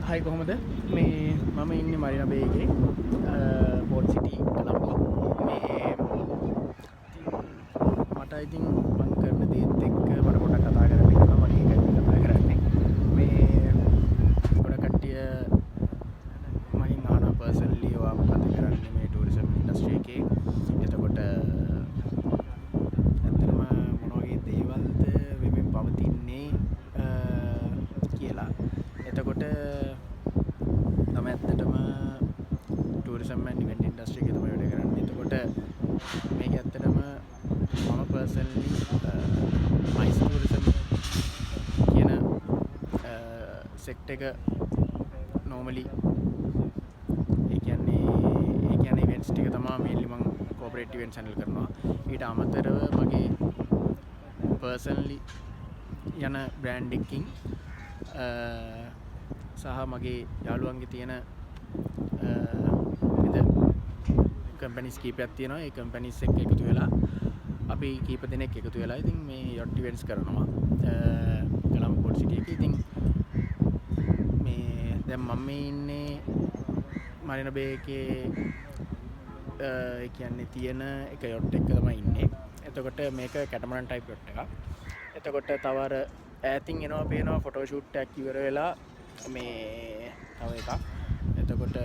හයි කොහොමද මේ මම ඉන්නේ මරිනා බේ එකේ පෝට් සිටි කොලම්බෝ මේ මට ඉතින් මම කරන දේත් එක්ක මට පොඩ්ඩක් කතා කරන්න ඉන්නවා මම ඒකයි කතා කරන්නේ මේ ගොඩ කට්ටිය මගෙන් අහනවා පර්සනලි ඔයා මොකද කරන්නේ මේ ටූරිසම් ඉන්ඩස්ට්‍රි එකේ එතකොට ඇත්තටම මොන වගේ දේවල්ද වෙමින් පවතින්නේ කියලා එතකොට තමයි ඇත්තටම ටූරිසම් ඇන්ඩ් ඉවෙන්ට් ඉන්ඩස්ට්‍රි එකේ තමයි වැඩ කරන්නේ. එතකොට මේක ඇත්තටම මම පර්සනලි මයිස් ටූරිසම් කියන සෙක්ටර් එක normally ඒ කියන්නේ ඉවෙන්ට්ස් ටික තමයි mainly මම corporate events handle කරනවා. ඊට අමතරව මගේ පර්සනලි යන බ්‍රෑන්ඩ් එකකින් සහ මගේ යාළුවන්ගේ තියෙන කම්පැනිස් කීපයක් තියෙනවා. ඒ කම්පැනිස් එක්ක එකතු වෙලා අපි කීප දෙනෙක් එකතු වෙලා ඉතින් මේ යොට් ඉවෙන්ට්ස් කරනවා කොලම්බෝ පෝට් සිටි එකේ. ඉතින් මේ දැන් මම ඉන්නේ මරිනා බේ එකේ ඒ කියන්නේ තියෙන එක යොට් එක තමයි ඉන්නේ. එතකොට මේක කැටමරන් ටයිප් යොට් එකක්. එතකොට තව අර ඈතින් එනවා පේනවා ෆොටෝ ෂූට් එකක් ඉවර වෙලා මේ තව එකක්. එතකොට